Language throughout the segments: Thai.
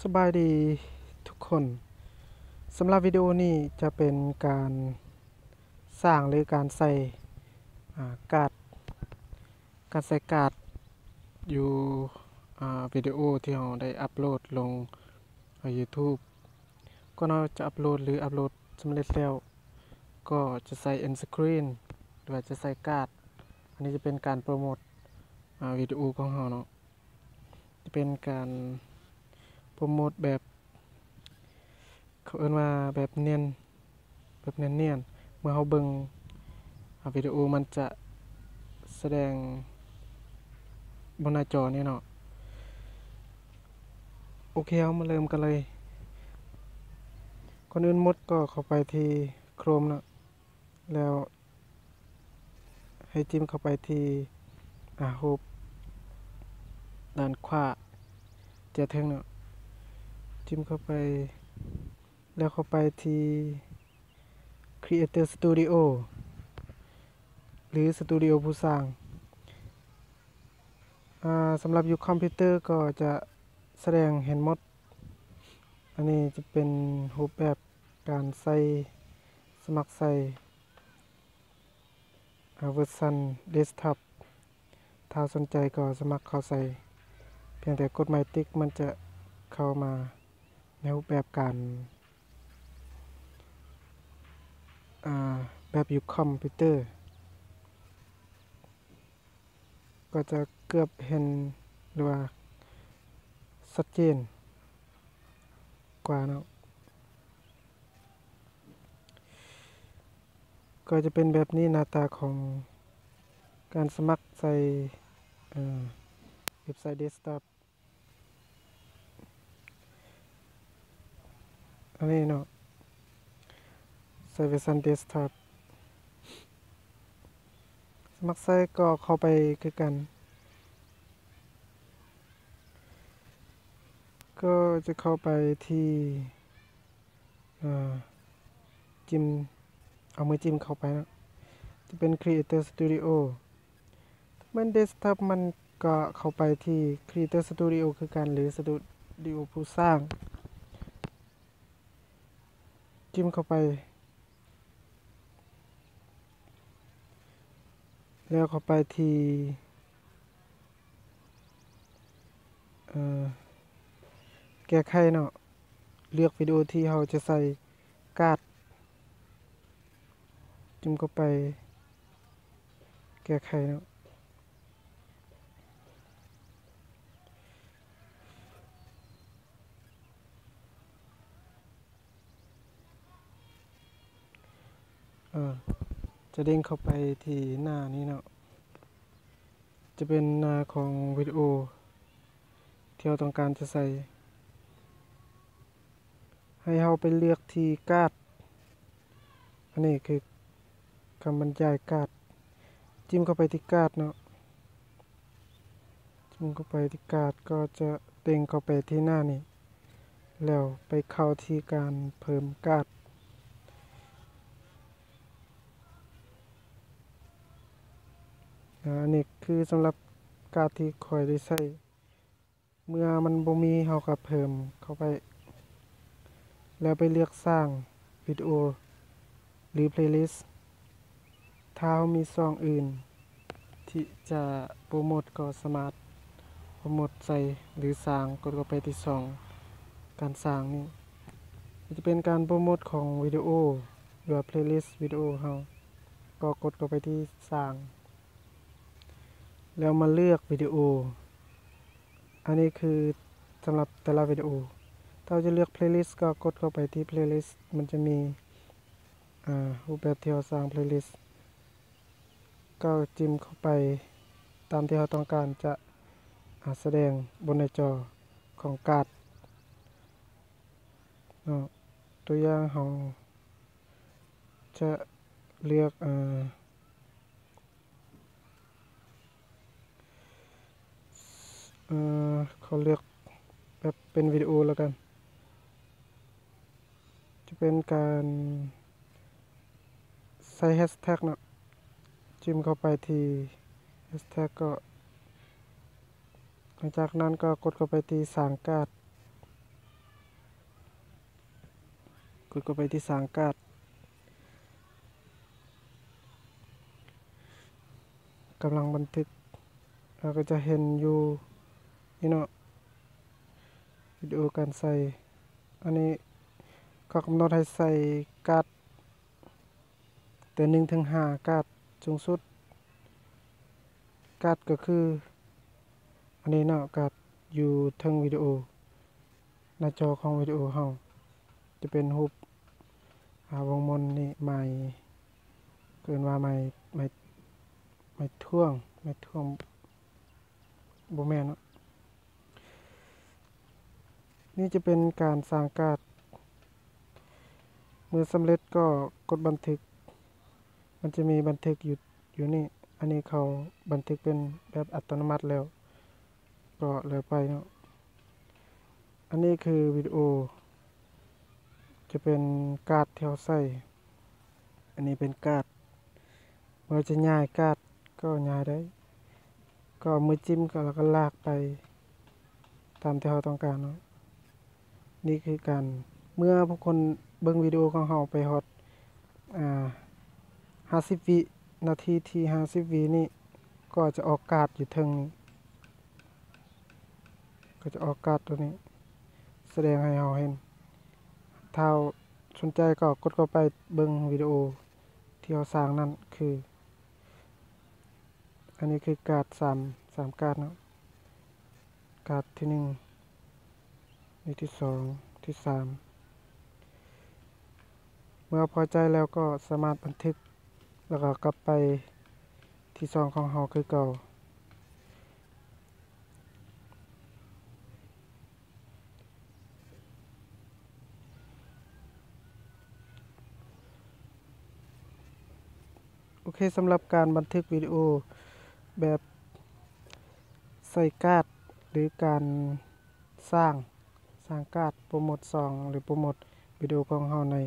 สบายดีทุกคนสำหรับวิดีโอนี้จะเป็นการสร้างหรือการใส่การ์ดอยู่วิดีโอที่เราได้อัปโหลดลงYouTube ก็เราจะอัปโหลดหรืออัปโหลดสำเร็จแล้วก็จะใส่ end screen หรือว่าจะใส่การ์ดอันนี้จะเป็นการโปรโมทวิดีโอของเราเนาะจะเป็นการโปรโมทแบบเขาเอิ้นว่าแบบเนียนเมื่อเราเบิ่งวิดีโอมันจะแสดงบนหน้าจอนี่เนาะโอเคเรามาเริ่มกันเลยก่อนอื่นหมดก็เข้าไปที่ Chrome เนาะแล้วให้จิ้มเข้าไปที่รูปด้านขวาเจอถึงเนาะจิ้มเข้าไปแล้วเข้าไปที่ Creator Studio หรือ Studio ผู้สร้างสำหรับอยู่คอมพิวเตอร์ก็จะแสดงเห็นหมดอันนี้จะเป็นรูปแบบการใส่สมัครใส่เวอร์ชันเดสก์ท็อปถ้าสนใจก็สมัครเข้าใส่เพียงแต่กดไม้ติ๊กมันจะเข้ามาในรูปแบบการแบบอยู่คอมพิวเตอร์ก็จะเกือบเห็นหรือว่าชัดเจนกว่าเนาะก็จะเป็นแบบนี้หน้าตาของการสมัครใส่เว็บไซต์เดสก์ท็อปอันนี้เนาะใส่เวอร์ชันเดสก์ท็อปสมัครใส่ก็เข้าไปคือกันก็จะเข้าไปที่จิ้มเอามือจิ้มเข้าไปนะจะเป็น Creator Studio มันเดสก์ท็อปมันก็เข้าไปที่ Creator Studio คือกันหรือ Studio ผู้สร้างจิ้มเข้าไปแล้วเข้าไปที่แก้ไขเนาะเลือกวิดีโอที่เราจะใส่การ์ดจิ้มเข้าไปแก้ไขเนาะจะเด้งเข้าไปที่หน้านี้เนาะจะเป็นหน้าของวิดีโอที่เราต้องการจะใส่ให้เราไปเลือกที่การ์ดอันนี้คือคำบรรยายการ์ดจิ้มเข้าไปที่การ์ดเนาะจิ้มเข้าไปที่การ์ดก็จะเด้งเข้าไปที่หน้านี้แล้วไปเข้าที่การเพิ่มการ์ดอันนี้คือสำหรับการ์ดที่คอยได้ใช้เมื่อมันบ่มีเราก็เพิ่มเข้าไปแล้วไปเลือกสร้างวิดีโอหรือ playlist ถ้าเรามีช่องอื่นที่จะโปรโมทก็สามารถโปรโมทใส่หรือสร้างกดเข้าไปที่ช่องการสร้างนี่จะเป็นการโปรโมทของวิดีโอหรือว่า playlist วิดีโอเราก็กดเข้าไปที่สร้างแล้วมาเลือกวิดีโออันนี้คือสำหรับแต่ละวิดีโอถ้าจะเลือก playlist ก็กดเข้าไปที่ playlist มันจะมีรูปแบบที่เราสร้าง playlist ก็จิ้มเข้าไปตามที่เราต้องการจะแสดงบนหน้าจอของการ์ดเนาะตัวอย่างเราจะเลือกเขาเลือกแบบเป็นวิดีโอแล้วกันจะเป็นการใส่แฮชแท็กเนาะจิ้มเข้าไปที่แฮชแท็กก็หลังจากนั้นก็กดเข้าไปที่สร้างการ์ด ดเข้าไปที่สร้างการ์ดกำลังบันทึกเราก็จะเห็นอยู่นี่เนาะวิดีโอการใส่อันนี้ก็กำหนดให้ใส่การ์ดแต่1 ถึง 5การ์ดสูงสุดการ์ดก็คืออันนี้เนาะการ์ดอยู่เทิงวิดีโอหน้าจอของวิดีโอเฮาจะเป็นรูปวงมนนี่ไม้เกินว่าไม้ท่วงบ่แม่นเนาะนี่จะเป็นการสร้างการ์ดเมื่อสำเร็จก็กดบันทึกมันจะมีบันทึกอยู่นี่อันนี้เขาบันทึกเป็นแบบอัตโนมัติแล้วก็เลยไปเนาะอันนี้คือวิดีโอจะเป็นการ์ดที่เราใส่อันนี้เป็นการ์ดเมื่อจะย้ายการ์ดก็ย้ายได้ก็มือจิ้มก็แล้วก็ลากไปตามที่เราต้องการเนาะนี่คือการเมื่อผู้คนเบิ่งวิดีโอของเราไปฮอด50 วินาทีที่50 วินี่ก็จะออกการ์ดอยู่เทิงนี้ก็จะออกการ์ดตัวนี้แสดงให้เราเห็นถ้าสนใจก็กดเข้าไปเบิ่งวิดีโอที่เราสร้างนั่นคืออันนี้คือการ์ด3การ์ดเนาะการ์ดที่1นี่ที่2ที่3เมื่อพอใจแล้วก็สามารถบันทึกแล้วก็กลับไปที่2ของเราคือเก่าโอเคสำหรับการบันทึกวิดีโอแบบใส่การ์ดหรือการสร้างการ์ดโปรโมทซองหรือโปรโมทวิดีโอของเราใน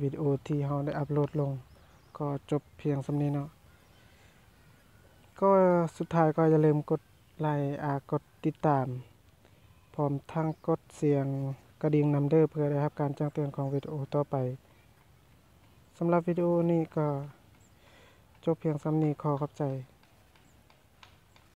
วิดีโอที่เราได้อัปโหลดลงก็จบเพียงส่ำนี้เนาะก็สุดท้ายก็อย่าลืมกดไลค์กดติดตามพร้อมทั้งกดเสียงกระดิ่งนำเด้อเพื่อได้รับการแจ้งเตือนของวิดีโอต่อไปสำหรับวิดีโอนี้ก็จบเพียงส่ำนี้ขอขอบใจ